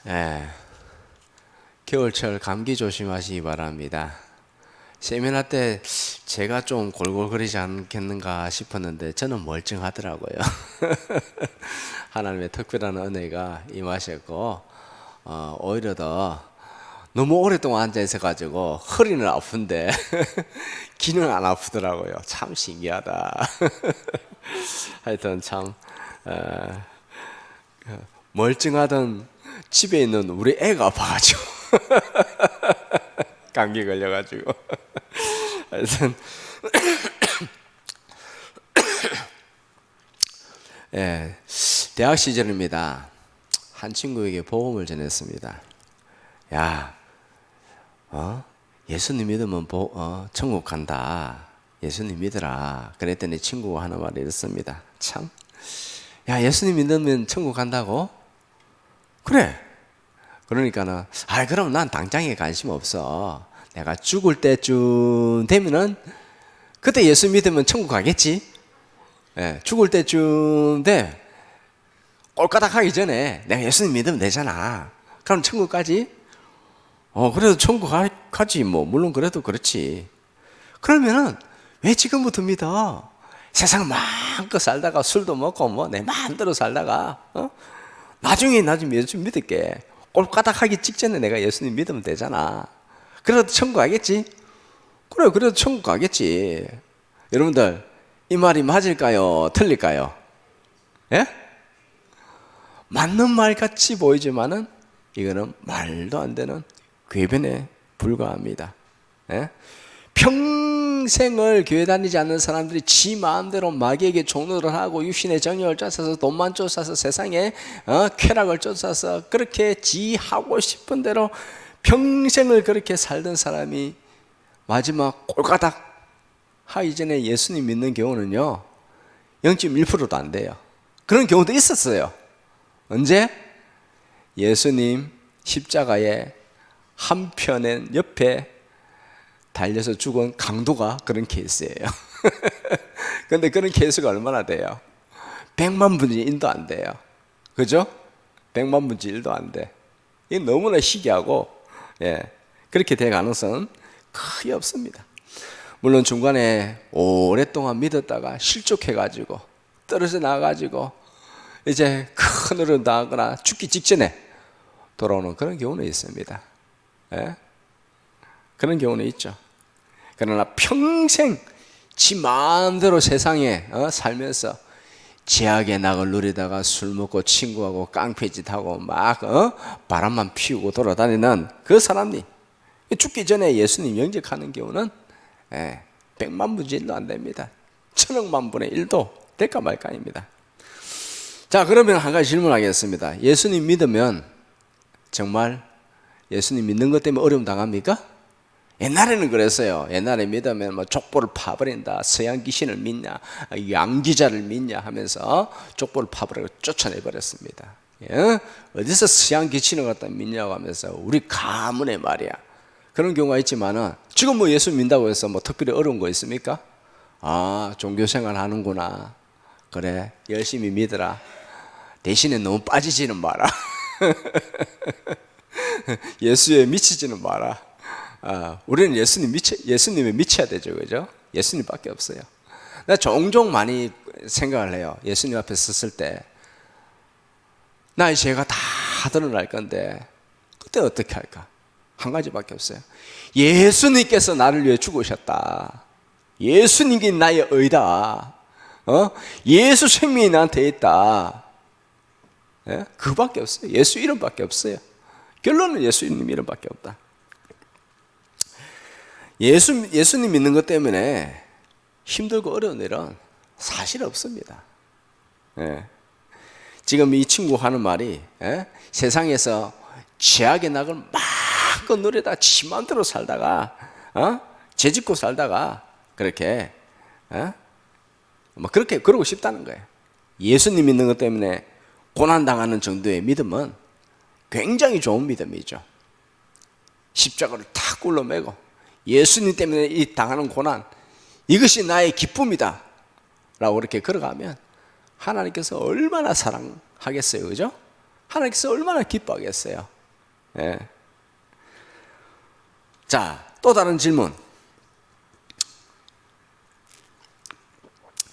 예, 겨울철 감기 조심하시기 바랍니다. 세미나 때 제가 좀 골골거리지 않겠는가 싶었는데 저는 멀쩡하더라고요. 하나님의 특별한 은혜가 임하셨고 오히려 더 너무 오랫동안 앉아 있어가지고 허리는 아픈데 귀는 안 아프더라고요. 참 신기하다. 하여튼 참 멀쩡하던 집에 있는 우리 애가 아파가지고 감기 걸려가지고 하여튼 예, 대학 시절입니다. 한 친구에게 복음을 전했습니다. 야, 예수님 믿으면 천국 간다. 예수님 믿으라. 그랬더니 친구가 하는 말이 이렇습니다. 참, 야, 예수님 믿으면 천국 간다고? 그래. 그러니까는, 그럼 난 당장에 관심 없어. 내가 죽을 때쯤 되면은 그때 예수 믿으면 천국 가겠지. 예, 죽을 때쯤 돼. 꼴까닥 하기 전에 내가 예수님 믿으면 되잖아. 그럼 천국 가지? 그래도 천국 가지 뭐. 물론 그래도 그렇지. 그러면은 왜 지금부터 믿어? 세상 마음껏 살다가 술도 먹고 뭐 내 마음대로 살다가 나중에 예수 믿을게. 꼴까닥 하기 직전에 내가 예수님 믿으면 되잖아. 그래도 천국 가겠지? 그래, 그래도 천국 가겠지. 여러분들, 이 말이 맞을까요? 틀릴까요? 예? 맞는 말 같이 보이지만은 이거는 말도 안 되는 궤변에 불과합니다. 예? 평생을 교회 다니지 않는 사람들이 지 마음대로 마귀에게 종노를 하고 육신의 정욕을 쫓아서 돈만 쫓아서 세상에 쾌락을 쫓아서 그렇게 지 하고 싶은 대로 평생을 그렇게 살던 사람이 마지막 꼴까닥 하기 전에 예수님 믿는 경우는요 0.1%도 안 돼요. 그런 경우도 있었어요. 언제? 예수님 십자가에 한편에 옆에 달려서 죽은 강도가 그런 케이스예요. 그런데 그런 케이스가 얼마나 돼요? 100만 분의 1도 안 돼요. 그죠? 100만 분의 1도 안 돼. 이게 너무나 희귀하고 그렇게 될 가능성은 거의 없습니다. 물론 중간에 오랫동안 믿었다가 실족해가지고 떨어져 나가가지고 이제 큰 어려움 당하거나 죽기 직전에 돌아오는 그런 경우는 있습니다. 그런 경우는 있죠. 그러나 평생 지 마음대로 세상에 살면서 제약의 낙을 누리다가 술 먹고 친구하고 깡패짓하고 막 바람만 피우고 돌아다니는 그 사람이 죽기 전에 예수님 영접하는 경우는 100만 분의 1도 안 됩니다. 1000억만 분의 1도 될까 말까입니다. 자, 그러면 한 가지 질문하겠습니다. 예수님 믿으면 정말 예수님 믿는 것 때문에 어려움 당합니까? 옛날에는 그랬어요. 옛날에 믿으면 뭐 족보를 파버린다. 서양 귀신을 믿냐, 양귀자를 믿냐 하면서 족보를 파버리고 쫓아내버렸습니다. 어디서 서양 귀신을 갖다 믿냐고 하면서 우리 가문의 말이야. 그런 경우가 있지만은 지금 뭐 예수 믿는다고 해서 뭐 특별히 어려운 거 있습니까? 종교생활 하는구나. 그래, 열심히 믿어라. 대신에 너무 빠지지는 마라. 예수에 미치지는 마라. 우리는 예수님에 미쳐야 되죠, 그죠? 예수님밖에 없어요. 나 종종 많이 생각을 해요. 예수님 앞에 섰을 때 나의 죄가 다 드러날 건데 그때 어떻게 할까? 한 가지밖에 없어요. 예수님께서 나를 위해 죽으셨다. 예수님이 나의 의다. 예수 생명이 나한테 있다. 그밖에 없어요. 예수 이름밖에 없어요. 결론은 예수님 이름밖에 없다. 예수님 믿는 것 때문에 힘들고 어려운 일은 사실 없습니다. 지금 이 친구 하는 말이 세상에서 죄악의 낙을 마음껏 누리다 지 마음대로 살다가 죄짓고 살다가 그렇게 뭐 그렇게 그러고 싶다는 거예요. 예수님 믿는 것 때문에 고난당하는 정도의 믿음은 굉장히 좋은 믿음이죠. 십자가를 탁 굴러매고 예수님 때문에 이 당하는 고난, 이것이 나의 기쁨이다 라고 그렇게 걸어가면 하나님께서 얼마나 사랑하겠어요, 그죠? 하나님께서 얼마나 기뻐하겠어요. 예. 자, 또 다른 질문.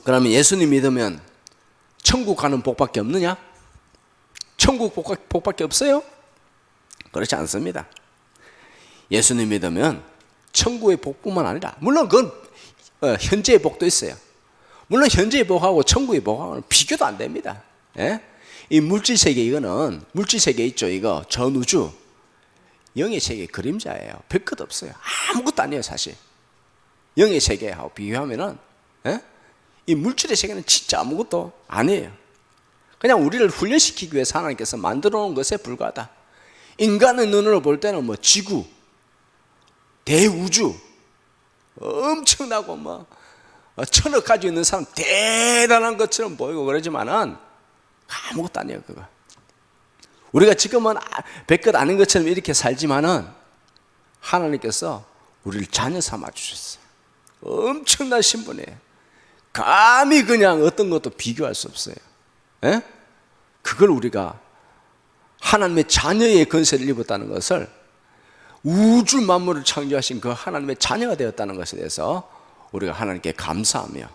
그러면 예수님 믿으면 천국 가는 복밖에 없느냐? 천국 복밖에 없어요? 그렇지 않습니다. 예수님 믿으면 천국의 복뿐만 아니라, 물론 그건 현재의 복도 있어요. 물론 현재의 복하고 천국의 복하고는 비교도 안 됩니다. 예? 이 물질 세계, 이거는 물질 세계 있죠. 이거 전 우주 영의 세계 그림자예요. 별 것 없어요. 아무것도 아니에요. 사실 영의 세계하고 비교하면은, 예? 이 물질의 세계는 진짜 아무것도 아니에요. 그냥 우리를 훈련시키기 위해서 하나님께서 만들어 놓은 것에 불과하다. 인간의 눈으로 볼 때는 뭐 지구, 대우주, 엄청나고 뭐 천억 가지고 있는 사람 대단한 것처럼 보이고 그러지만은 아무것도 아니에요. 그거. 우리가 지금은 별것 아닌 것처럼 이렇게 살지만은 하나님께서 우리를 자녀 삼아 주셨어요. 엄청난 신분이에요. 감히 그냥 어떤 것도 비교할 수 없어요. 예? 그걸 우리가 하나님의 자녀의 권세를 입었다는 것을, 우주 만물을 창조하신 그 하나님의 자녀가 되었다는 것에 대해서 우리가 하나님께 감사하며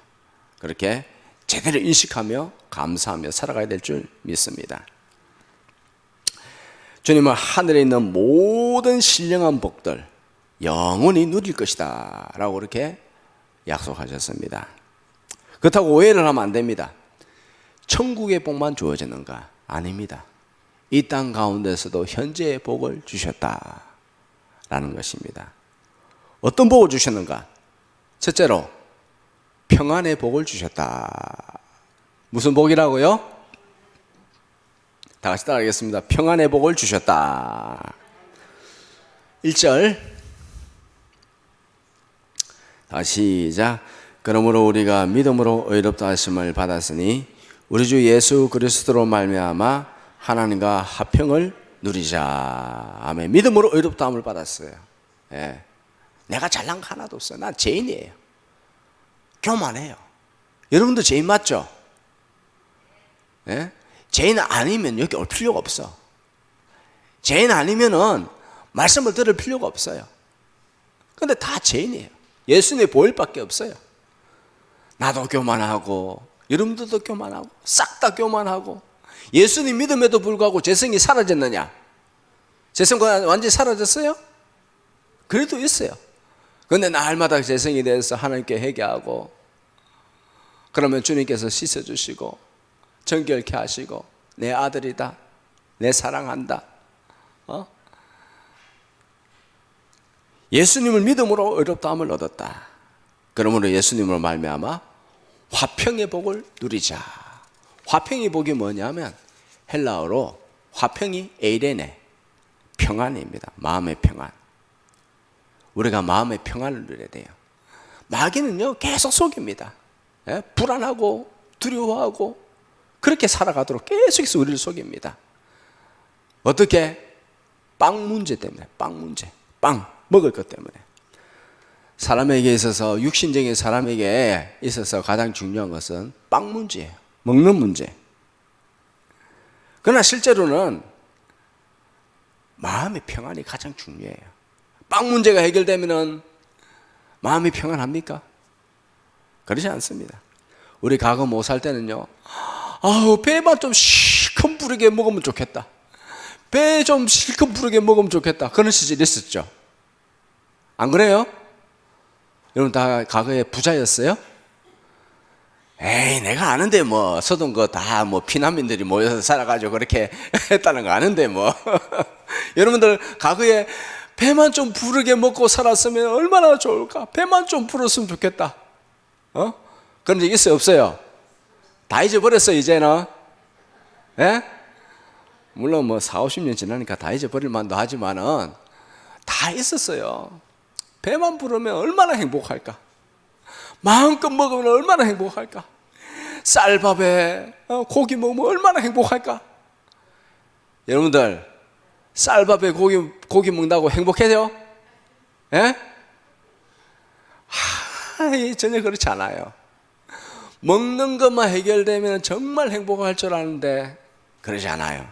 그렇게 제대로 인식하며 감사하며 살아가야 될 줄 믿습니다. 주님은 하늘에 있는 모든 신령한 복들 영원히 누릴 것이다 라고 그렇게 약속하셨습니다. 그렇다고 오해를 하면 안 됩니다. 천국의 복만 주어지는가? 아닙니다. 이 땅 가운데서도 현재의 복을 주셨다라는 것입니다. 어떤 복을 주셨는가? 첫째로 평안의 복을 주셨다. 무슨 복이라고요? 다 같이 따라하겠습니다. 평안의 복을 주셨다. 1절 다시 시작. 그러므로 우리가 믿음으로 의롭다 하심을 받았으니 우리 주 예수 그리스도로 말미암아 하나님과 화평을 누리자. 아멘. 믿음으로 의롭다함을 받았어요. 예. 내가 잘난 거 하나도 없어요. 난 죄인이에요. 교만해요. 여러분도 죄인 맞죠? 예? 죄인 아니면 여기 올 필요가 없어. 죄인 아니면은 말씀을 들을 필요가 없어요. 근데 다 죄인이에요. 예수님의 보혈밖에 없어요. 나도 교만하고 여러분들도 교만하고 싹 다 교만하고. 예수님 믿음에도 불구하고 죄성이 사라졌느냐? 죄성 완전히 사라졌어요? 그래도 있어요. 그런데 날마다 죄성에 대해서 하나님께 회개하고, 그러면 주님께서 씻어주시고 정결케 하시고 내 아들이다, 내 사랑한다. 예수님을 믿음으로 의롭다함을 얻었다. 그러므로 예수님으로 말미암아 화평의 복을 누리자. 화평의 복이 뭐냐면 헬라어로 화평이 에이레네, 평안입니다. 마음의 평안. 우리가 마음의 평안을 누려야 돼요. 마귀는요 계속 속입니다. 예? 불안하고 두려워하고 그렇게 살아가도록 계속해서 우리를 속입니다. 어떻게? 빵 문제 때문에. 빵 문제. 빵 먹을 것 때문에. 사람에게 있어서, 육신적인 사람에게 있어서 가장 중요한 것은 빵 문제예요. 먹는 문제. 그러나 실제로는 마음의 평안이 가장 중요해요. 빵 문제가 해결되면은 마음이 평안합니까? 그렇지 않습니다. 우리 과거 못 살 때는요, 아우 배만 좀 실컷 부르게 먹으면 좋겠다. 배 좀 실컷 부르게 먹으면 좋겠다. 그런 시절이 있었죠. 안 그래요? 여러분 다 과거에 부자였어요? 에이 내가 아는데 뭐 서동 거 다 뭐 피난민들이 모여서 살아가지고 그렇게 했다는 거 아는데 뭐. 여러분들 과거에 배만 좀 부르게 먹고 살았으면 얼마나 좋을까? 배만 좀 불었으면 좋겠다. 그런 적 있어요 없어요? 다 잊어버렸어요 이제는. 예? 물론 뭐 40-50년 지나니까 다 잊어버릴 만도 하지만은 다 있었어요. 배만 부르면 얼마나 행복할까? 마음껏 먹으면 얼마나 행복할까? 쌀밥에 고기 먹으면 얼마나 행복할까? 여러분들 쌀밥에 고기 먹는다고 행복해요? 예? 전혀 그렇지 않아요. 먹는 것만 해결되면 정말 행복할 줄 아는데 그러지 않아요.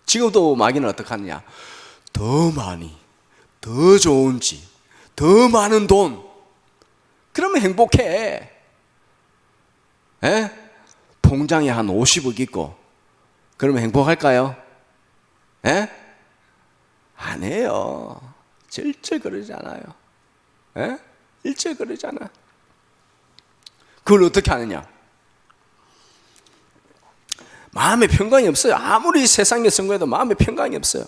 지금도 마귀는 어떻게 하느냐? 더 많이, 더 좋은 집, 더 많은 돈. 그러면 행복해. 에? 통장에 한 50억 있고 그러면 행복할까요? 에? 아니에요. 절대 그러지 않아요. 에? 일체 그러지 않아. 그걸 어떻게 하느냐? 마음에 평강이 없어요. 아무리 세상에 성공해도 마음에 평강이 없어요.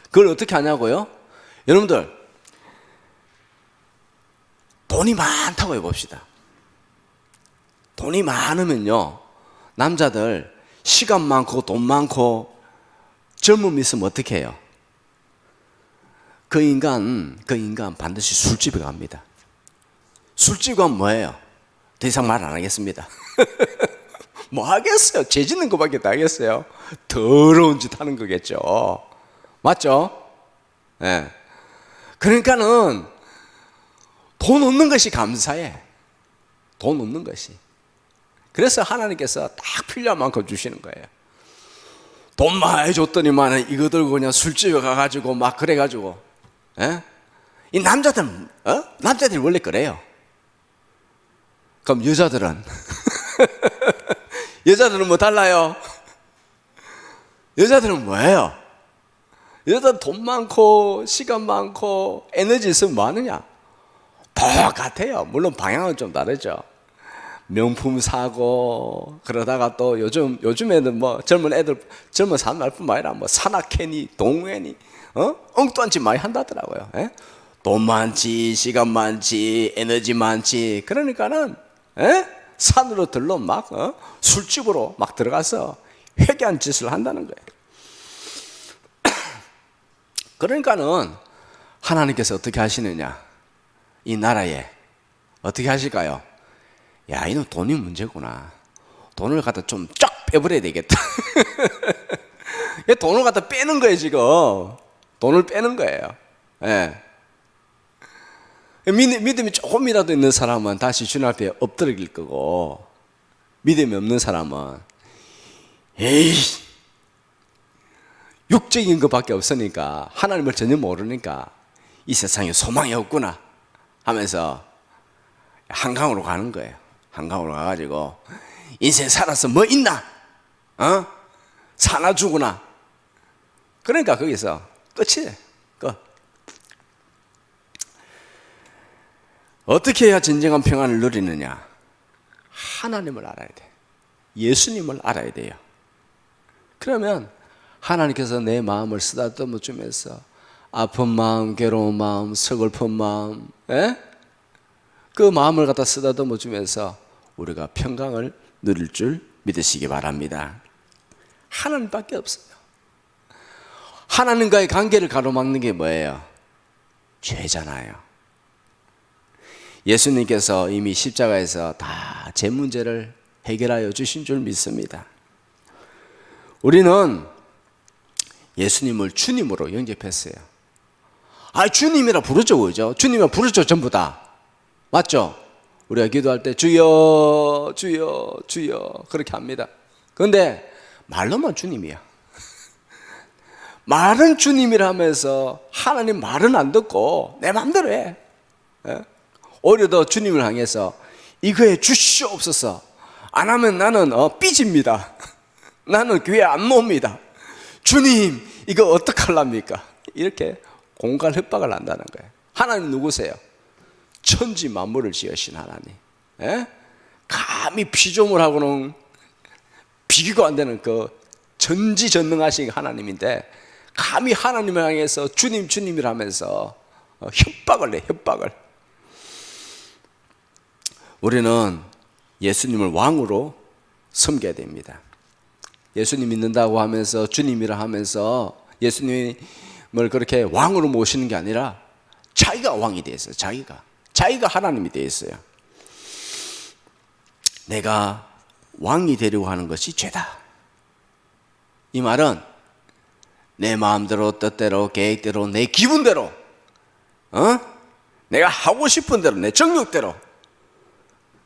그걸 어떻게 하냐고요? 여러분들, 돈이 많다고 해봅시다. 돈이 많으면요, 남자들 시간 많고 돈 많고 젊음이 있으면 어떻게 해요? 그 인간 반드시 술집에 갑니다. 술집 가면 뭐예요? 더 이상 말 안 하겠습니다. 뭐 하겠어요? 죄 짓는 것밖에 더 하겠어요? 더러운 짓 하는 거겠죠. 맞죠? 예. 네. 그러니까는 돈 없는 것이 감사해. 돈 없는 것이. 그래서 하나님께서 딱 필요한 만큼 주시는 거예요. 돈 많이 줬더니만 이거 들고 그냥 술집에 가가지고 막 그래가지고, 예? 이 남자들은, 남자들이 원래 그래요. 그럼 여자들은? 여자들은 뭐 달라요? 여자들은 뭐예요? 여자들은 돈 많고 시간 많고 에너지 있으면 뭐 하느냐? 똑같아요. 물론 방향은 좀 다르죠. 명품 사고 그러다가 또 요즘에는 뭐 젊은 사람 말뿐만 아니라 뭐 산악회니 동회니 엉뚱한 짓 많이 한다더라고요. 예? 돈 많지 시간 많지 에너지 많지 그러니까는 산으로 들러 막 술집으로 막 들어가서 회개한 짓을 한다는 거예요. 그러니까는 하나님께서 어떻게 하시느냐? 이 나라에 어떻게 하실까요? 야, 이놈 돈이 문제구나. 돈을 갖다 좀 쫙 빼버려야 되겠다. 돈을 갖다 빼는 거예요, 지금. 돈을 빼는 거예요. 예. 믿음이 조금이라도 있는 사람은 다시 주님 앞에 엎드릴 거고, 믿음이 없는 사람은, 에이, 육적인 것밖에 없으니까, 하나님을 전혀 모르니까, 이 세상에 소망이 없구나 하면서 한강으로 가는 거예요. 한강으로 가가지고 인생 살아서 뭐 있나? 사나 죽으나? 그러니까 거기서 끝이에요. 끝. 어떻게 해야 진정한 평안을 누리느냐? 하나님을 알아야 돼. 예수님을 알아야 돼요. 그러면 하나님께서 내 마음을 쓰다듬어 주면서 아픈 마음, 괴로운 마음, 서글픈 마음, 그 마음을 갖다 쓰다듬어 주면서 우리가 평강을 누릴 줄 믿으시기 바랍니다. 하나님밖에 없어요. 하나님과의 관계를 가로막는 게 뭐예요? 죄잖아요. 예수님께서 이미 십자가에서 다 제 문제를 해결하여 주신 줄 믿습니다. 우리는 예수님을 주님으로 영접했어요. 주님이라 부르죠, 그죠? 주님이라 부르죠, 전부 다. 맞죠? 우리가 기도할 때 주여 주여 주여 그렇게 합니다. 그런데 말로만 주님이야. 말은 주님이라 하면서 하나님 말은 안 듣고 내 마음대로 해. 오히려 더 주님을 향해서 이거에 주시옵소서. 안 하면 나는 삐집니다. 나는 교회 안 놉니다. 주님 이거 어떡하랍니까? 이렇게 공갈 협박을 한다는 거예요. 하나님 누구세요? 천지 만물을 지으신 하나님. 감히 피조물하고는 비교가 안 되는 그 전지전능하신 하나님인데 감히 하나님을 향해서 주님이라 하면서 협박을 해. 협박을. 우리는 예수님을 왕으로 섬겨야 됩니다. 예수님 믿는다고 하면서 주님이라 하면서 예수님을 그렇게 왕으로 모시는 게 아니라 자기가 왕이 되어 있어요. 자기가 하나님이 되어 있어요. 내가 왕이 되려고 하는 것이 죄다. 이 말은 내 마음대로 뜻대로 계획대로 내 기분대로 내가 하고 싶은 대로 내 정욕대로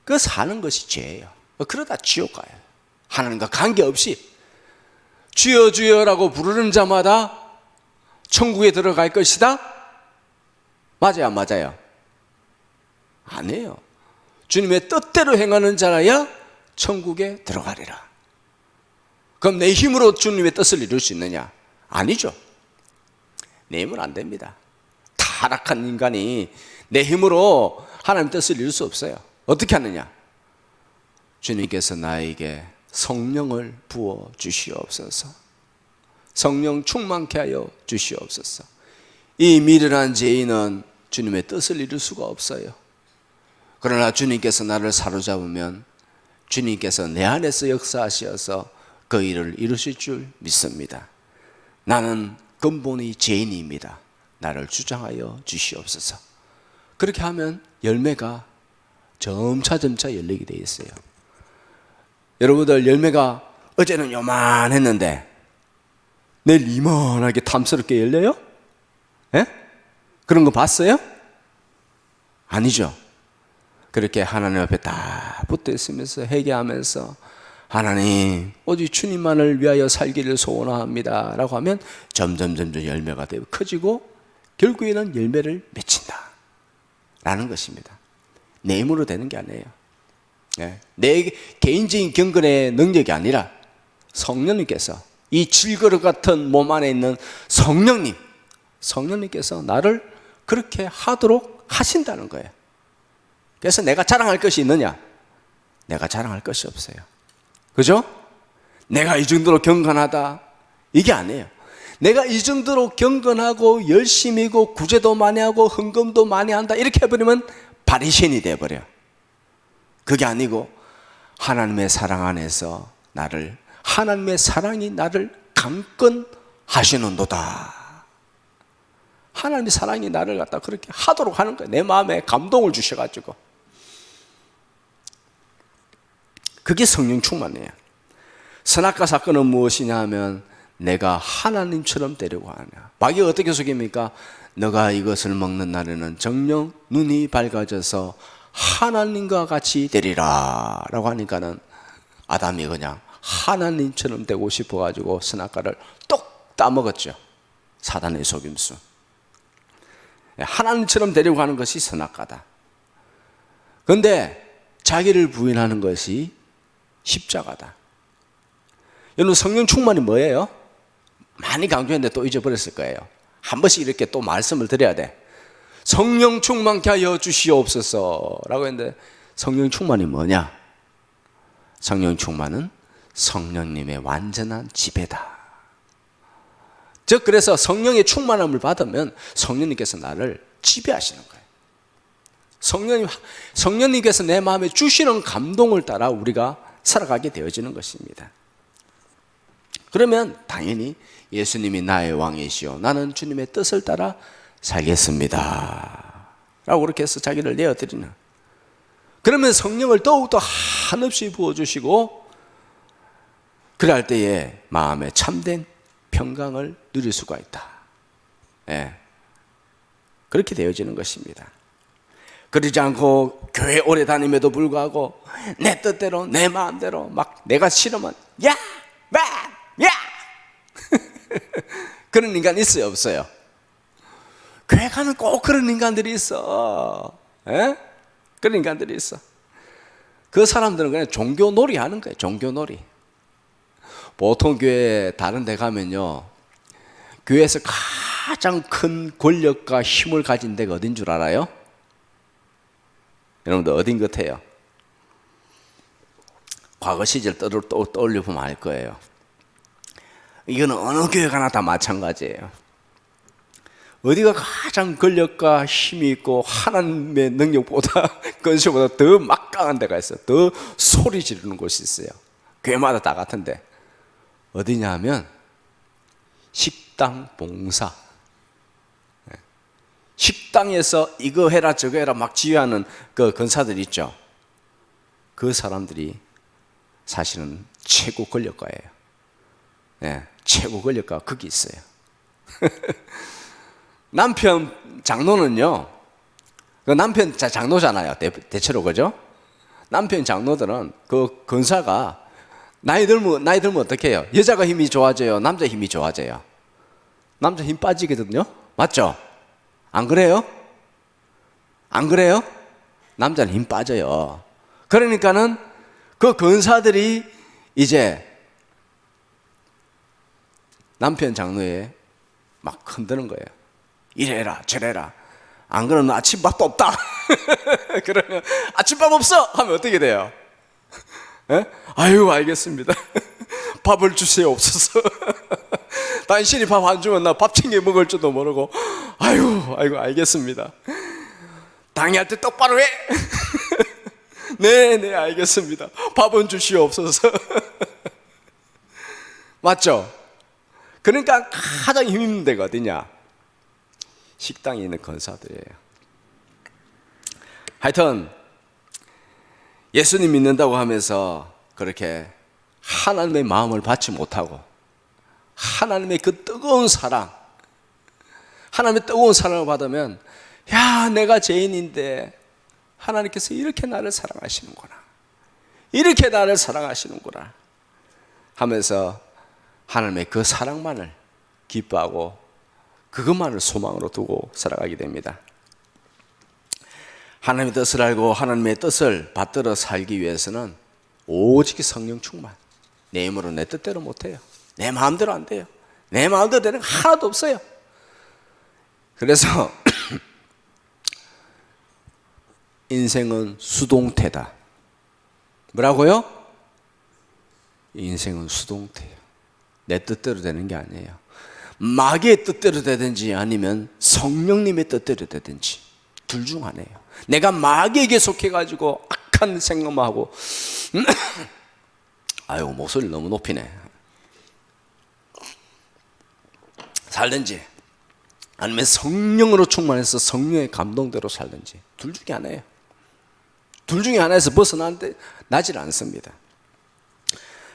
그 사는 것이 죄예요. 그러다 지옥 가요. 하나님과 관계없이 주여 주여라고 부르는 자마다 천국에 들어갈 것이다? 맞아요, 안 맞아요? 아니에요. 주님의 뜻대로 행하는 자라야 천국에 들어가리라. 그럼 내 힘으로 주님의 뜻을 이룰 수 있느냐? 아니죠. 내 힘은 안 됩니다. 타락한 인간이 내 힘으로 하나님의 뜻을 이룰 수 없어요. 어떻게 하느냐? 주님께서 나에게 성령을 부어 주시옵소서. 성령 충만케 하여 주시옵소서. 이 미련한 죄인은 주님의 뜻을 이룰 수가 없어요. 그러나 주님께서 나를 사로잡으면 주님께서 내 안에서 역사하셔서 그 일을 이루실 줄 믿습니다. 나는 근본이 죄인입니다. 나를 주장하여 주시옵소서. 그렇게 하면 열매가 점차 열리게 되어 있어요. 여러분들, 열매가 어제는 요만했는데 내일 이만하게 탐스럽게 열려요? 예? 그런 거 봤어요? 아니죠. 그렇게 하나님 앞에 딱 붙어 있으면서 회개하면서 하나님, 오직 주님만을 위하여 살기를 소원합니다 라고 하면 점점 열매가 되고 커지고 결국에는 열매를 맺힌다 라는 것입니다. 내 힘으로 되는 게 아니에요. 내 개인적인 경건의 능력이 아니라 성령님께서, 이 질그릇 같은 몸 안에 있는 성령님께서 나를 그렇게 하도록 하신다는 거예요. 그래서 내가 자랑할 것이 있느냐? 내가 자랑할 것이 없어요. 그죠? 내가 이 정도로 경건하다, 이게 아니에요. 내가 이 정도로 경건하고 열심히고 구제도 많이 하고 헌금도 많이 한다 이렇게 해버리면 바리새인이 돼버려요. 그게 아니고 하나님의 사랑 안에서 하나님의 사랑이 나를 강건하시는도다. 하나님의 사랑이 나를 갖다 그렇게 하도록 하는 거예요. 내 마음에 감동을 주셔가지고. 그게 성령 충만이에요. 선악과 사건은 무엇이냐 하면 내가 하나님처럼 되려고 하냐. 마귀가 어떻게 속입니까? 너가 이것을 먹는 날에는 정녕 눈이 밝아져서 하나님과 같이 되리라 라고 하니까는 아담이 그냥 하나님처럼 되고 싶어가지고 선악과를 똑 따먹었죠. 사단의 속임수. 하나님처럼 되려고 하는 것이 선악과다. 그런데 자기를 부인하는 것이 십자가다. 여러분, 성령 충만이 뭐예요? 많이 강조했는데 또 잊어버렸을 거예요. 한 번씩 이렇게 또 말씀을 드려야 돼. 성령 충만케 하여 주시옵소서 라고 했는데 성령 충만이 뭐냐? 성령 충만은 성령님의 완전한 지배다. 즉 그래서 성령의 충만함을 받으면 성령님께서 나를 지배하시는 거예요. 성령님께서 내 마음에 주시는 감동을 따라 우리가 살아가게 되어지는 것입니다. 그러면 당연히 예수님이 나의 왕이시오, 나는 주님의 뜻을 따라 살겠습니다 라고 그렇게 해서 자기를 내어드리는, 그러면 성령을 더욱더 한없이 부어주시고 그럴 때에 마음에 참된 평강을 누릴 수가 있다. 그렇게 되어지는 것입니다. 그러지 않고 교회 오래 다님에도 불구하고 내 뜻대로 내 마음대로 막 내가 싫으면 야! 그런 인간 있어요, 없어요? 교회 가면 꼭 그런 인간들이 있어. 그런 인간들이 있어. 그 사람들은 그냥 종교놀이 하는 거예요. 종교놀이. 보통 교회 다른 데 가면요, 교회에서 가장 큰 권력과 힘을 가진 데가 어딘 줄 알아요? 여러분들 어딘 것 같아요? 과거 시절 떠올려 보면 알 거예요. 이거는 어느 교회 가나 다 마찬가지예요. 어디가 가장 권력과 힘이 있고 하나님의 능력보다 권세보다 더 막강한 데가 있어요. 더 소리 지르는 곳이 있어요. 교회마다 다 같은데 어디냐 하면 식당 봉사. 식당에서 이거 해라 저거 해라 막 지휘하는 그 권사들 있죠. 그 사람들이 사실은 최고 권력가예요. 최고 권력가가 거기 있어요. 남편 장로는요, 그 남편 장로잖아요, 대체로. 그죠? 남편 장로들은 그 권사가 나이 들면 어떻게 해요? 여자가 힘이 좋아져요? 남자 힘이 좋아져요? 남자 힘 빠지거든요? 맞죠? 안 그래요? 안 그래요? 남자는 힘 빠져요. 그러니까는 그 권사들이 이제 남편 장로에 막 흔드는 거예요. 이래라 저래라. 안 그러면 아침밥도 없다. 그러면 아침밥 없어 하면 어떻게 돼요? 에? 아유 알겠습니다. 밥을 주세요옵소서. 당신이 밥 안 주면 나 밥 챙겨 먹을 줄도 모르고. 아이고 알겠습니다. 당의할 때 똑바로 해. 네 알겠습니다. 밥은 주시옵소서. 맞죠? 그러니까 가장 힘 있는 데가 어디냐? 식당에 있는 권사들이에요. 하여튼 예수님 믿는다고 하면서 그렇게 하나님의 마음을 받지 못하고 하나님의 그 뜨거운 사랑, 하나님의 뜨거운 사랑을 받으면 야 내가 죄인인데 하나님께서 이렇게 나를 사랑하시는구나, 이렇게 나를 사랑하시는구나 하면서 하나님의 그 사랑만을 기뻐하고 그것만을 소망으로 두고 살아가게 됩니다. 하나님의 뜻을 알고 하나님의 뜻을 받들어 살기 위해서는 오직 성령 충만. 내 힘으로 내 뜻대로 못해요. 내 마음대로 안 돼요. 내 마음대로 되는 거 하나도 없어요. 그래서 인생은 수동태다. 뭐라고요? 인생은 수동태예요. 내 뜻대로 되는 게 아니에요. 마귀의 뜻대로 되든지 아니면 성령님의 뜻대로 되든지 둘 중 하나예요. 내가 마귀에게 속해가지고 악한 생각만 하고 아유 목소리 너무 높이네 살든지 아니면 성령으로 충만해서 성령의 감동대로 살든지 둘 중에 하나예요. 둘 중에 하나에서 벗어나질 않습니다.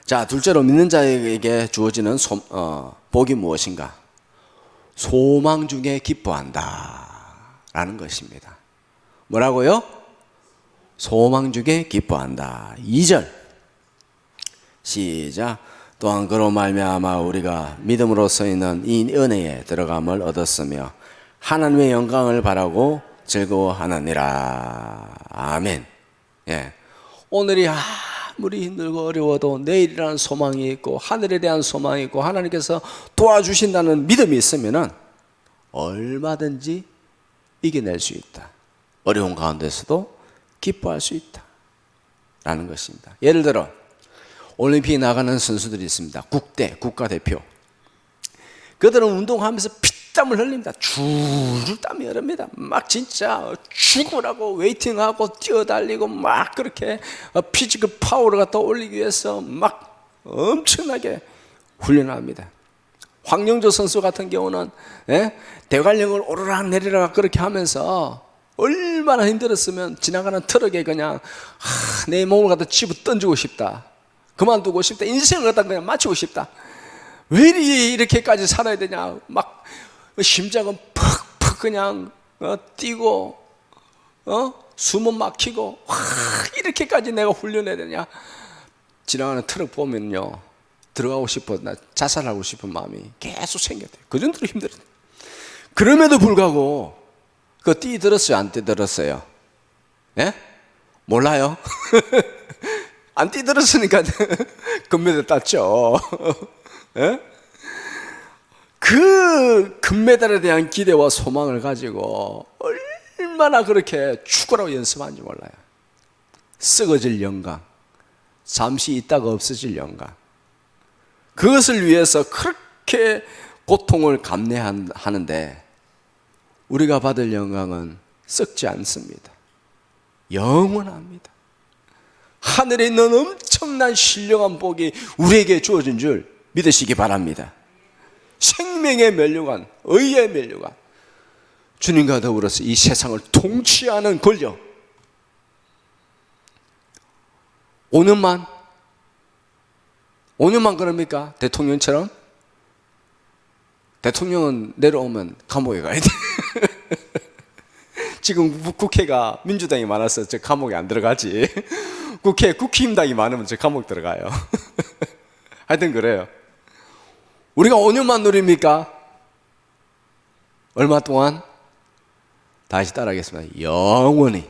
자, 둘째로 믿는 자에게 주어지는 복이 무엇인가? 소망 중에 기뻐한다 라는 것입니다. 뭐라고요? 소망 중에 기뻐한다. 2절 시작. 또한 그로 말미암아 우리가 믿음으로써 있는 이 은혜에 들어감을 얻었으며 하나님의 영광을 바라고 즐거워하느니라. 아멘. 예. 오늘이 아무리 힘들고 어려워도 내일이라는 소망이 있고 하늘에 대한 소망이 있고 하나님께서 도와주신다는 믿음이 있으면은 얼마든지 이겨낼 수 있다. 어려운 가운데서도 기뻐할 수 있다 라는 것입니다. 예를 들어 올림픽에 나가는 선수들이 있습니다. 국가대표. 그들은 운동하면서 피땀을 흘립니다. 줄줄 땀이 흐릅니다. 막 진짜 죽으라고 웨이팅하고 뛰어달리고 막 그렇게 피지컬 파워를 갖다 올리기 위해서 막 엄청나게 훈련합니다. 황영조 선수 같은 경우는 대관령을 오르락 내리락 그렇게 하면서 얼마나 힘들었으면 지나가는 트럭에 그냥 내 몸을 갖다 집어 던지고 싶다. 그만두고 싶다. 인생을 갖다 그냥 마치고 싶다. 왜 이렇게까지 살아야 되냐. 막 심장은 퍽퍽 그냥 뛰고 숨은 막히고 이렇게까지 내가 훈련해야 되냐. 지나가는 트럭 보면요 들어가고 싶어 자살하고 싶은 마음이 계속 생겼대요. 그 정도로 힘들어요. 그럼에도 불구하고 그 띠 들었어요? 안 띠 들었어요? 예? 몰라요? 안 띠 들었으니까 금메달 땄죠. 예? 그 금메달에 대한 기대와 소망을 가지고 얼마나 그렇게 축구라고 연습하는지 몰라요. 썩어질 영광, 잠시 있다가 없어질 영광, 그것을 위해서 그렇게 고통을 감내하는데 우리가 받을 영광은 썩지 않습니다. 영원합니다. 하늘에 있는 엄청난 신령한 복이 우리에게 주어진 줄 믿으시기 바랍니다. 생명의 면류관, 의의 면류관, 주님과 더불어서 이 세상을 통치하는 권력. 5년만 그럽니까? 대통령처럼? 대통령은 내려오면 감옥에 가야 돼. 지금 국회가 민주당이 많아서 저 감옥에 안 들어가지. 국힘당이 많으면 저 감옥 들어가요. 하여튼 그래요. 우리가 5년만 누립니까? 얼마 동안? 다시 따라하겠습니다. 영원히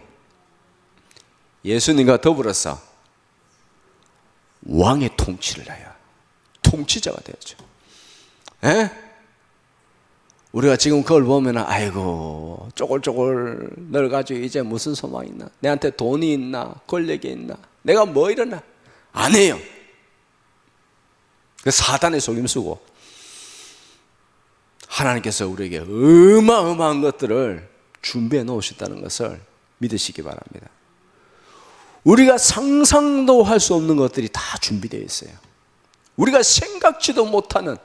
예수님과 더불어서 왕의 통치를 해야 통치자가 되었죠. 에? 우리가 지금 그걸 보면 아이고 쪼글쪼글 늙어가지고 이제 무슨 소망이 있나? 내한테 돈이 있나? 권력이 있나? 내가 뭐 이러나? 아니에요. 그 사단의 속임수고 하나님께서 우리에게 어마어마한 것들을 준비해 놓으셨다는 것을 믿으시기 바랍니다. 우리가 상상도 할 수 없는 것들이 다 준비되어 있어요. 우리가 생각지도 못하는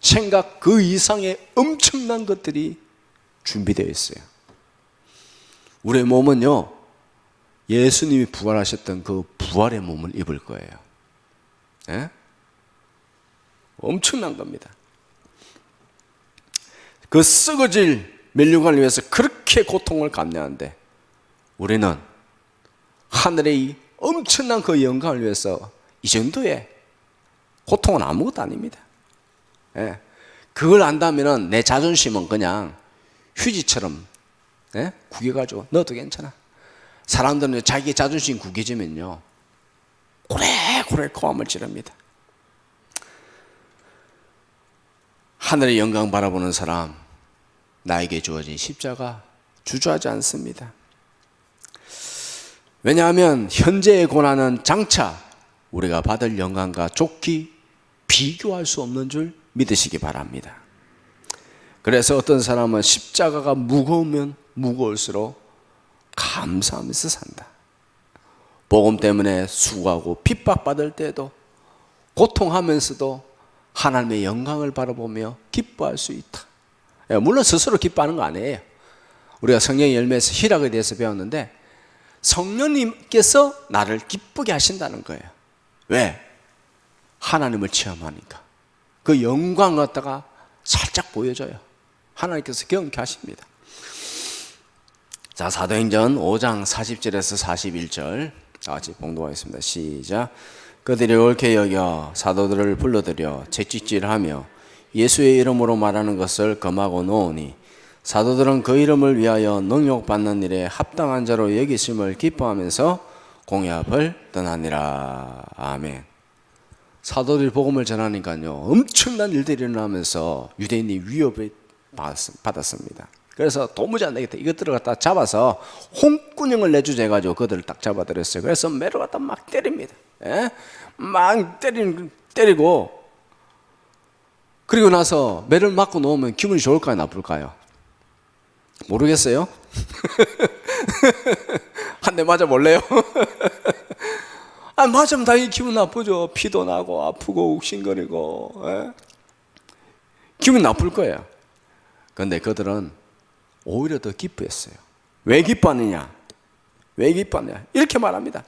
생각 그 이상의 엄청난 것들이 준비되어 있어요. 우리의 몸은요, 예수님이 부활하셨던 그 부활의 몸을 입을 거예요. 예? 엄청난 겁니다. 그 썩어질 면류관을 위해서 그렇게 고통을 감내하는데 우리는 하늘의 이 엄청난 그 영광을 위해서 이 정도의 고통은 아무것도 아닙니다. 예. 그걸 안다면 내 자존심은 그냥 휴지처럼 구겨가지고 넣어도 괜찮아. 사람들은 자기 자존심 구겨지면요 고래고래 고함을 지릅니다. 하늘의 영광 바라보는 사람, 나에게 주어진 십자가 주저하지 않습니다. 왜냐하면 현재의 고난은 장차 우리가 받을 영광과 좋게 비교할 수 없는 줄 믿으시기 바랍니다. 그래서 어떤 사람은 십자가가 무거우면 무거울수록 감사하면서 산다. 복음 때문에 수고하고 핍박받을 때도 고통하면서도 하나님의 영광을 바라보며 기뻐할 수 있다. 물론 스스로 기뻐하는 거 아니에요. 우리가 성령의 열매에서 희락에 대해서 배웠는데 성령님께서 나를 기쁘게 하신다는 거예요. 왜? 하나님을 체험하니까 그 영광 갖다가 살짝 보여줘요. 하나님께서 경험케 하십니다. 자, 사도행전 5장 40절에서 41절 다 같이 봉독하겠습니다. 시작. 그들이 옳게 여겨 사도들을 불러들여 채찍질하며 예수의 이름으로 말하는 것을 금하고 놓으니 사도들은 그 이름을 위하여 능욕받는 일에 합당한 자로 여기심을 기뻐하면서 공회합을 떠나니라. 아멘. 사도들이 복음을 전하니까요 엄청난 일들이 일어나면서 유대인이 위협을 받았습니다. 그래서 도무지 안 되겠다, 이것들을 갖다 잡아서 홍군형을 내주자 해가지고 그들을 딱 잡아들였어요. 그래서 매를 갖다 막 때립니다. 막 때리고 그리고 나서 매를 맞고 놓으면 기분이 좋을까요, 나쁠까요? 모르겠어요. 한 대 맞아 볼래요? 맞으면 당연히 기분 나쁘죠. 피도 나고 아프고 욱신거리고 기분 나쁠 거예요. 그런데 그들은 오히려 더 기뻐했어요. 왜 기뻐하느냐? 왜 기뻐하느냐? 이렇게 말합니다.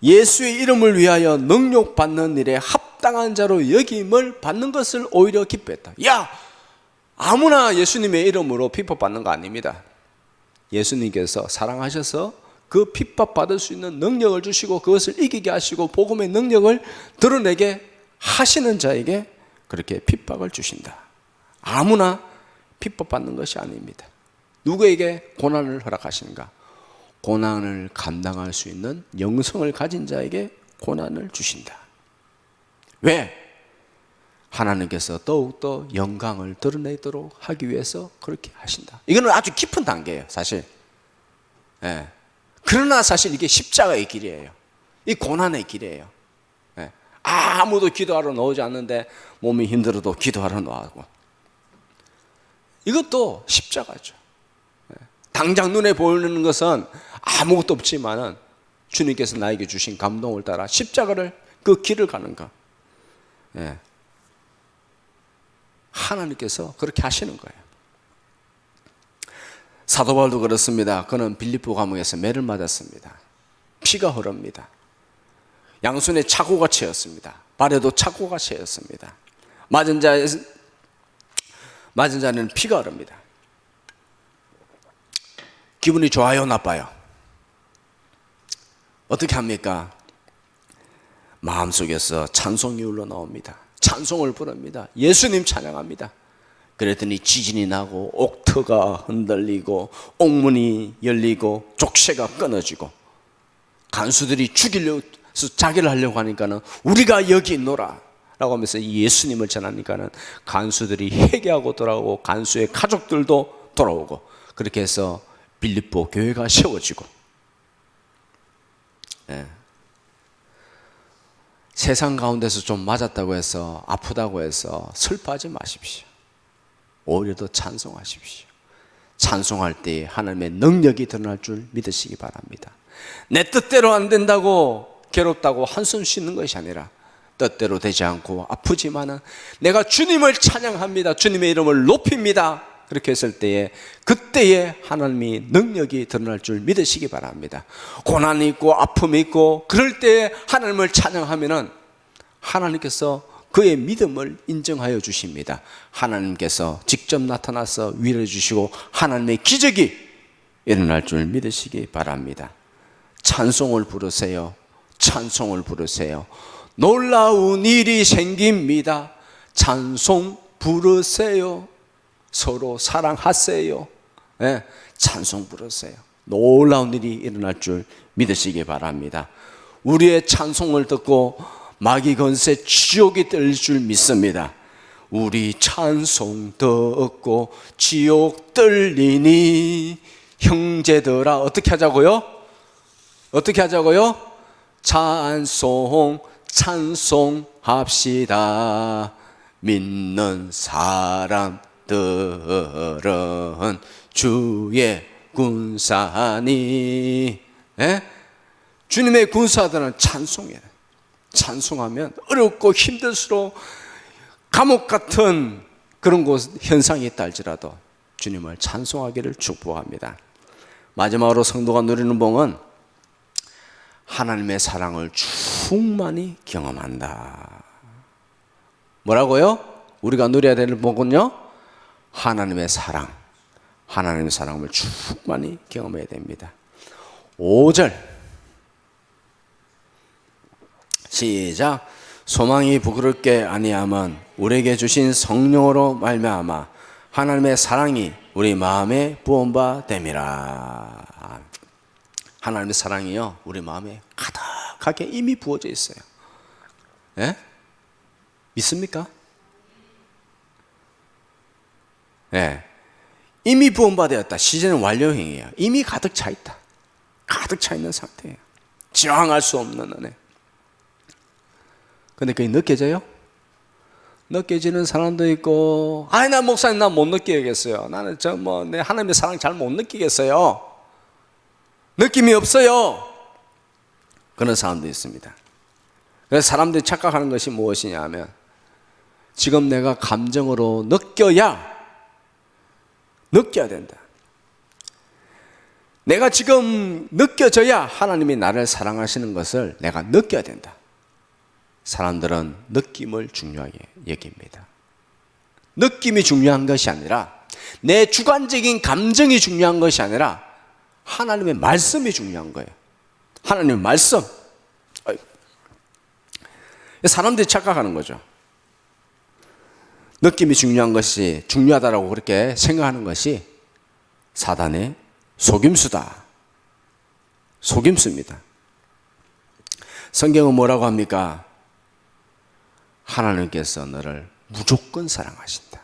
예수의 이름을 위하여 능욕받는 일에 합당한 자로 여김을 받는 것을 오히려 기뻐했다. 야, 아무나 예수님의 이름으로 핍박받는 거 아닙니다. 예수님께서 사랑하셔서 그 핍박받을 수 있는 능력을 주시고 그것을 이기게 하시고 복음의 능력을 드러내게 하시는 자에게 그렇게 핍박을 주신다. 아무나 핍박받는 것이 아닙니다. 누구에게 고난을 허락하시는가? 고난을 감당할 수 있는 영성을 가진 자에게 고난을 주신다. 왜? 하나님께서 더욱더 영광을 드러내도록 하기 위해서 그렇게 하신다. 이거는 아주 깊은 단계예요, 사실. 그러나 사실 이게 십자가의 길이에요. 이 고난의 길이에요. 아무도 기도하러 나오지 않는데 몸이 힘들어도 기도하러 나오고. 이것도 십자가죠. 당장 눈에 보이는 것은 아무것도 없지만은 주님께서 나에게 주신 감동을 따라 십자가를 그 길을 가는 것. 하나님께서 그렇게 하시는 거예요. 사도 바울도 그렇습니다. 그는 빌립보 감옥에서 매를 맞았습니다. 피가 흐릅니다. 양손에 차고가 채였습니다. 발에도 차고가 채였습니다. 맞은 자는 피가 흐릅니다. 기분이 좋아요, 나빠요? 어떻게 합니까? 마음속에서 찬송이 흘러나옵니다. 찬송을 부릅니다. 예수님 찬양합니다. 그랬더니 지진이 나고 옥터가 흔들리고 옥문이 열리고 족쇄가 끊어지고 간수들이 죽이려고 자기를 하려고 하니까는 우리가 여기 있노라 라고 하면서 예수님을 전하니까는 간수들이 회개하고 돌아오고 간수의 가족들도 돌아오고 그렇게 해서 빌립보 교회가 세워지고. 예. 세상 가운데서 좀 맞았다고 해서 아프다고 해서 슬퍼하지 마십시오. 오히려 더 찬송하십시오. 찬송할 때 하나님의 능력이 드러날 줄 믿으시기 바랍니다. 내 뜻대로 안 된다고 괴롭다고 한숨 쉬는 것이 아니라 뜻대로 되지 않고 아프지만은 내가 주님을 찬양합니다. 주님의 이름을 높입니다. 그렇게 했을 때에 그때에 하나님이 능력이 드러날 줄 믿으시기 바랍니다. 고난이 있고 아픔이 있고 그럴 때에 하나님을 찬양하면은 하나님께서 그의 믿음을 인정하여 주십니다. 하나님께서 직접 나타나서 위로해 주시고 하나님의 기적이 일어날 줄 믿으시기 바랍니다. 찬송을 부르세요. 찬송을 부르세요. 놀라운 일이 생깁니다. 찬송 부르세요. 서로 사랑하세요. 네, 찬송 부르세요. 놀라운 일이 일어날 줄 믿으시기 바랍니다. 우리의 찬송을 듣고 마귀 건세 지옥이 떨릴 줄 믿습니다. 우리 찬송 듣고 지옥 떨리니 형제들아 어떻게 하자고요? 어떻게 하자고요? 찬송합시다. 믿는 사람들은 주의 군사니. 예? 주님의 군사들은 찬송이에요. 찬송하면 어렵고 힘들수록 감옥 같은 그런 곳 현상이 있다 할지라도 주님을 찬송하기를 축복합니다. 마지막으로 성도가 누리는 복은 하나님의 사랑을 충만히 경험한다. 뭐라고요? 우리가 누려야 되는 복은요? 하나님의 사랑. 하나님의 사랑을 충만히 경험해야 됩니다. 5절 시작. 소망이 부끄럽게 아니함은 우리에게 주신 성령으로 말미암아 하나님의 사랑이 우리 마음에 부은 바 됨이라. 하나님의 사랑이요 우리 마음에 가득하게 이미 부어져 있어요. 예? 믿습니까? 예. 이미 부은 바 되었다. 시제는 완료형이에요. 이미 가득 차 있다. 가득 차 있는 상태예요. 저항할 수 없는 은혜. 근데 그게 느껴져요? 느껴지는 사람도 있고, 아니, 나 목사님, 나 못 느끼겠어요. 나는 내 하나님의 사랑 잘 못 느끼겠어요. 느낌이 없어요. 그런 사람도 있습니다. 그래서 사람들이 착각하는 것이 무엇이냐 하면, 지금 내가 감정으로 느껴야 된다. 내가 지금 느껴져야 하나님이 나를 사랑하시는 것을 내가 느껴야 된다. 사람들은 느낌을 중요하게 여깁니다. 느낌이 중요한 것이 아니라 내 주관적인 감정이 중요한 것이 아니라 하나님의 말씀이 중요한 거예요. 하나님의 말씀. 사람들이 착각하는 거죠. 느낌이 중요한 것이 중요하다라고 그렇게 생각하는 것이 사단의 속임수다. 속임수입니다. 성경은 뭐라고 합니까? 하나님께서 너를 무조건 사랑하신다.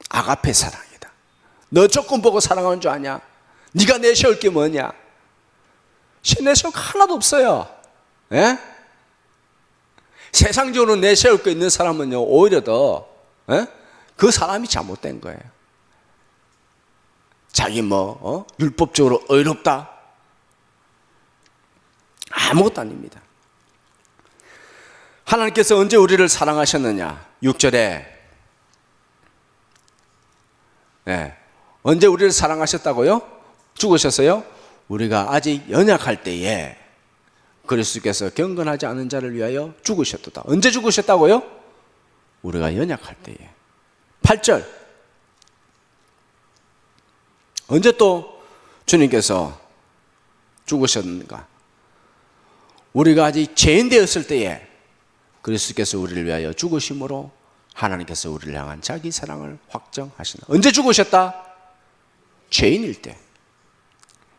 아가페 사랑이다. 너 조건 보고 사랑하는 줄 아냐? 네가 내세울 게 뭐냐? 내세울 거 하나도 없어요. 예? 세상적으로 내세울 거 있는 사람은요 오히려 더 그 사람이 잘못된 거예요. 자기 율법적으로 의롭다? 아무것도 아닙니다. 하나님께서 언제 우리를 사랑하셨느냐? 6절에 언제 우리를 사랑하셨다고요? 죽으셨어요? 우리가 아직 연약할 때에 그리스도께서 경건하지 않은 자를 위하여 죽으셨도다. 언제 죽으셨다고요? 우리가 연약할 때에. 8절 언제 또 주님께서 죽으셨는가? 우리가 아직 죄인 되었을 때에 그리스도께서 우리를 위하여 죽으심으로 하나님께서 우리를 향한 자기 사랑을 확정하신다. 언제 죽으셨다? 죄인일 때.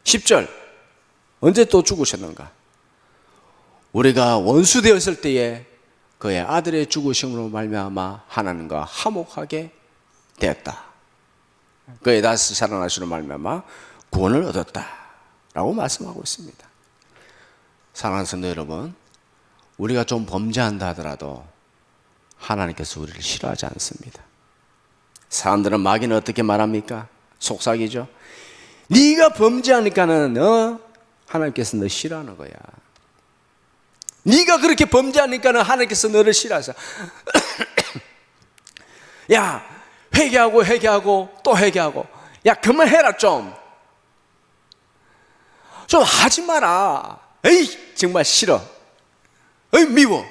10절 언제 또 죽으셨는가? 우리가 원수 되었을 때에 그의 아들의 죽으심으로 말미암아 하나님과 화목하게 되었다. 그의 다시 살아나시로 말미암아 구원을 얻었다 라고 말씀하고 있습니다. 사랑하는 성도 여러분, 우리가 좀 범죄한다 하더라도 하나님께서 우리를 싫어하지 않습니다. 사람들은 마귀는 어떻게 말합니까? 속삭이죠. 네가 범죄하니까는 하나님께서 너 싫어하는 거야. 네가 그렇게 범죄하니까는 하나님께서 너를 싫어하셔. 야, 회개하고 또 회개하고. 야, 그만해라 좀 하지 마라. 에이, 정말 싫어. 에이, 미워.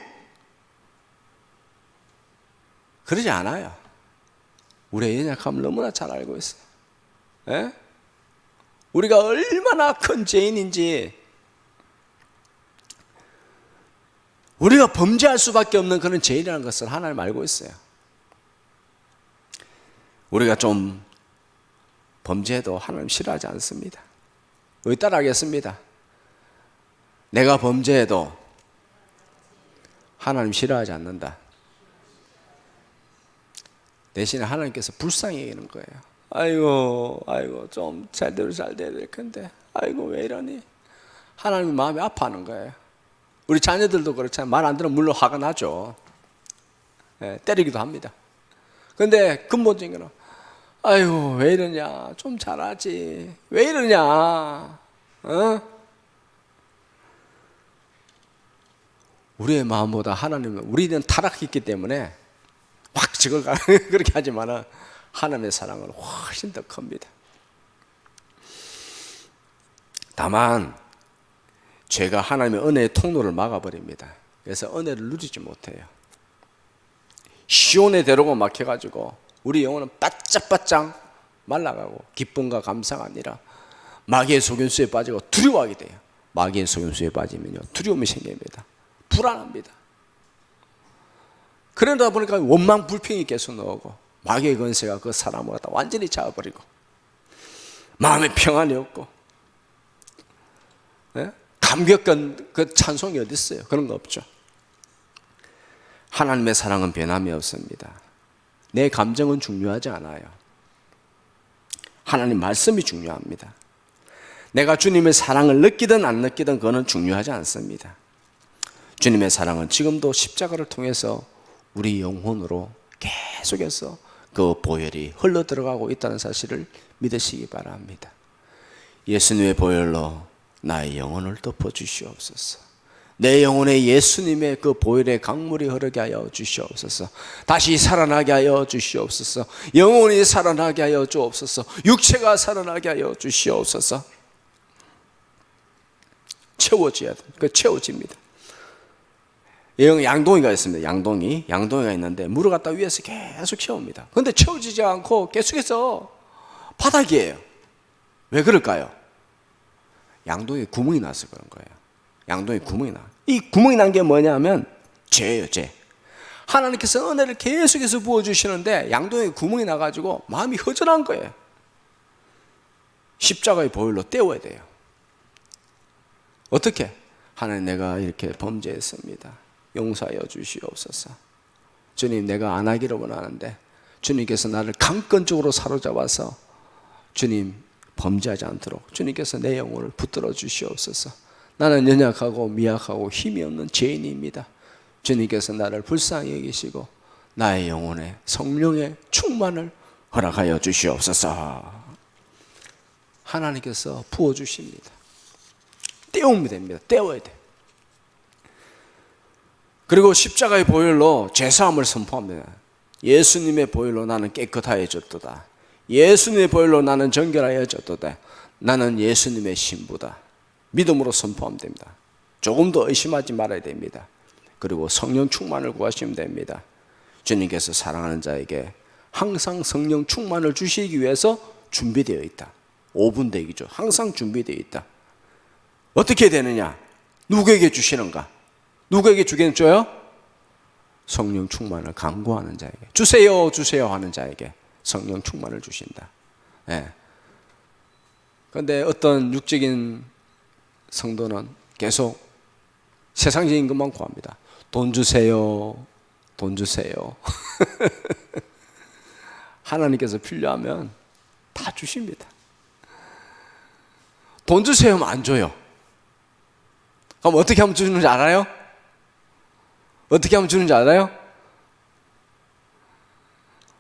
그러지 않아요. 우리의 연약함을 너무나 잘 알고 있어요. 에? 우리가 얼마나 큰 죄인인지, 우리가 범죄할 수밖에 없는 그런 죄인이라는 것을 하나님 알고 있어요. 우리가 좀 범죄해도 하나님 싫어하지 않습니다. 왜 따라하겠습니다. 내가 범죄해도 하나님 싫어하지 않는다. 대신에 하나님께서 불쌍히 여기는 거예요. 아이고 좀 제대로 잘 돼야 될 텐데 아이고 왜 이러니? 하나님이 마음이 아파하는 거예요. 우리 자녀들도 그렇잖아요. 말 안 들으면 물론 화가 나죠. 때리기도 합니다. 근데 근본적인 거는 아이고 왜 이러냐, 좀 잘하지, 왜 이러냐, 우리의 마음보다 하나님은, 우리는 타락했기 때문에 확 저걸 그렇게 하지만은 하나님의 사랑은 훨씬 더 큽니다. 다만 죄가 하나님의 은혜의 통로를 막아버립니다. 그래서 은혜를 누리지 못해요. 시온의 대로가 막혀가지고 우리 영혼은 바짝바짝 말라가고 기쁨과 감사가 아니라 마귀의 속임수에 빠지고 두려워하게 돼요. 마귀의 속임수에 빠지면요 두려움이 생깁니다. 불안합니다. 그러다 보니까 원망 불평이 계속 나오고 마귀의 권세가 그 사람을 갖다 완전히 잡아버리고 마음에 평안이 없고, 감격한 그 찬송이 어디 있어요? 그런 거 없죠. 하나님의 사랑은 변함이 없습니다. 내 감정은 중요하지 않아요. 하나님 말씀이 중요합니다. 내가 주님의 사랑을 느끼든 안 느끼든 그거는 중요하지 않습니다. 주님의 사랑은 지금도 십자가를 통해서 우리 영혼으로 계속해서 그 보혈이 흘러 들어가고 있다는 사실을 믿으시기 바랍니다. 예수님의 보혈로 나의 영혼을 덮어주시옵소서. 내 영혼에 예수님의 그 보혈의 강물이 흐르게 하여 주시옵소서. 다시 살아나게 하여 주시옵소서. 영혼이 살아나게 하여 주옵소서. 육체가 살아나게 하여 주시옵소서. 채워져야 돼. 그 채워집니다. 양동이가 있습니다. 양동이가 있는데 물을 갖다 위에서 계속 채웁니다. 그런데 채워지지 않고 계속해서 바닥이에요. 왜 그럴까요? 양동이에 구멍이 나서 그런 거예요. 양동이에 구멍이 나. 이 구멍이 난 게 뭐냐면 죄예요, 죄. 하나님께서 은혜를 계속해서 부어주시는데 양동이에 구멍이 나가지고 마음이 허전한 거예요. 십자가의 보혈로 때워야 돼요. 어떻게? 하나님, 내가 이렇게 범죄했습니다. 용서하여 주시옵소서. 주님, 내가 안 하기를 원하는데 주님께서 나를 강권적으로 사로잡아서 주님 범죄하지 않도록 주님께서 내 영혼을 붙들어 주시옵소서. 나는 연약하고 미약하고 힘이 없는 죄인입니다. 주님께서 나를 불쌍히 여기시고 나의 영혼에 성령의 충만을 허락하여 주시옵소서. 하나님께서 부어주십니다. 때우면 됩니다. 때워야 돼. 그리고 십자가의 보혈로 죄사함을 선포합니다. 예수님의 보혈로 나는 깨끗하여졌도다. 예수님의 보혈로 나는 정결하여졌도다. 나는 예수님의 신부다. 믿음으로 선포하면 됩니다. 조금 더 의심하지 말아야 됩니다. 그리고 성령 충만을 구하시면 됩니다. 주님께서 사랑하는 자에게 항상 성령 충만을 주시기 위해서 준비되어 있다. 5분 대기죠. 항상 준비되어 있다. 어떻게 되느냐? 누구에게 주시는가? 누구에게 주겠어요? 성령 충만을 간구하는 자에게. 주세요, 주세요 하는 자에게 성령 충만을 주신다. 예. 그런데 어떤 육적인 성도는 계속 세상적인 것만 구합니다. 돈 주세요, 돈 주세요. 하나님께서 필요하면 다 주십니다. 돈 주세요 하면 안 줘요. 그럼 어떻게 하면 주는지 알아요? 어떻게 하면 주는지 알아요?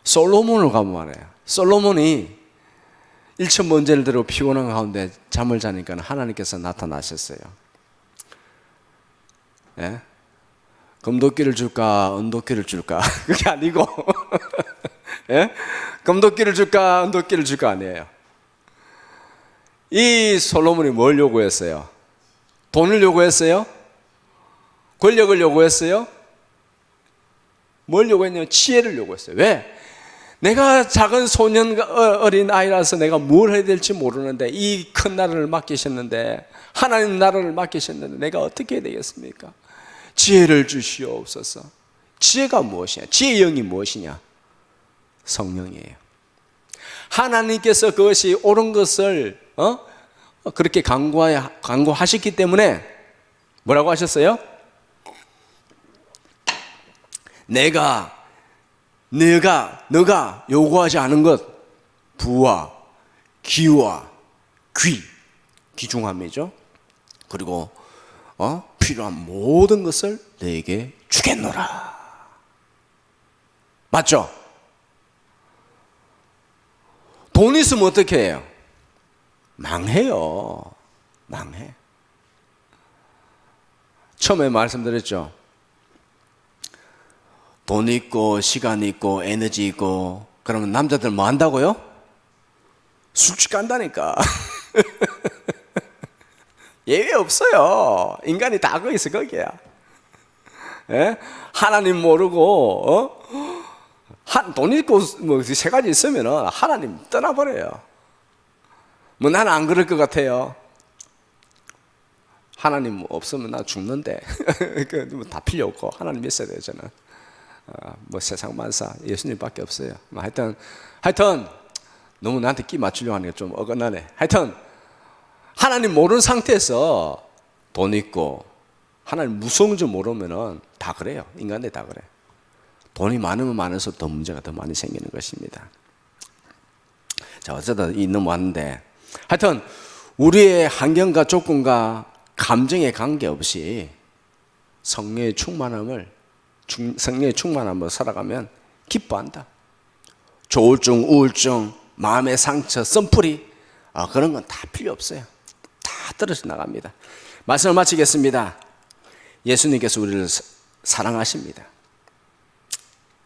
솔로몬을 가면 말해요. 솔로몬이 1,000번제를 드리고 피곤한 가운데 잠을 자니까 하나님께서 나타나셨어요. 예? 금도끼를 줄까 은도끼를 줄까 그게 아니고 예? 금도끼를 줄까 은도끼를 줄까 아니에요. 이 솔로몬이 뭘 요구했어요? 돈을 요구했어요? 권력을 요구했어요? 뭘 요구했냐면 지혜를 요구했어요. 왜? 내가 작은 소년 어린 아이라서 내가 뭘 해야 될지 모르는데 이 큰 나라를 맡기셨는데 하나님 나라를 맡기셨는데 내가 어떻게 해야 되겠습니까? 지혜를 주시옵소서. 지혜가 무엇이냐? 지혜의 영이 무엇이냐? 성령이에요. 하나님께서 그것이 옳은 것을 그렇게 강구하셨기 때문에 뭐라고 하셨어요? 너가 요구하지 않은 것, 부와 기와 귀중함이죠. 그리고 필요한 모든 것을 너에게 주겠노라. 맞죠? 돈 있으면 어떻게 해요? 망해요. 망해. 처음에 말씀드렸죠. 돈 있고 시간 있고 에너지 있고 그러면 남자들 뭐 한다고요? 술집 간다니까. 예외 없어요. 인간이 다 거기서 거기야. 예? 하나님 모르고 돈 있고 뭐 세 가지 있으면 하나님 떠나버려요. 뭐 나는 안 그럴 것 같아요. 하나님 없으면 나 죽는데 다 필요 없고 하나님 있어야 돼요. 저는 뭐 세상 만사 예수님밖에 없어요. 뭐 하여튼 너무 나한테 끼 맞추려고 하는 게 좀 어긋나네. 하여튼 하나님 모르는 상태에서 돈 있고 하나님 무서운 줄 모르면은 다 그래요. 인간들 다 그래. 돈이 많으면 많을수록 더 문제가 더 많이 생기는 것입니다. 자, 어쨌든 넘어왔는데 하여튼 우리의 환경과 조건과 감정에 관계없이 성령의 충만함을 살아가면 기뻐한다. 조울증, 우울증, 마음의 상처, 썸풀이 그런 건 다 필요 없어요. 다 떨어져 나갑니다. 말씀을 마치겠습니다. 예수님께서 우리를 사랑하십니다.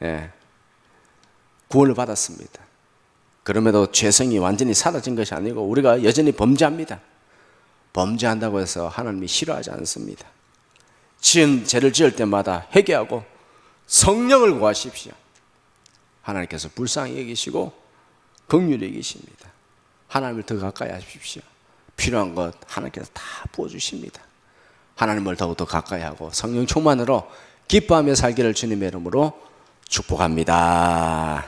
예. 구원을 받았습니다. 그럼에도 죄성이 완전히 사라진 것이 아니고 우리가 여전히 범죄합니다. 범죄한다고 해서 하나님이 싫어하지 않습니다. 죄를 지을 때마다 회개하고 성령을 구하십시오. 하나님께서 불쌍히 여기시고 긍휼히 여기십니다. 하나님을 더 가까이 하십시오. 필요한 것 하나님께서 다 부어주십니다. 하나님을 더욱더 가까이 하고 성령 충만으로 기뻐하며 살기를 주님의 이름으로 축복합니다.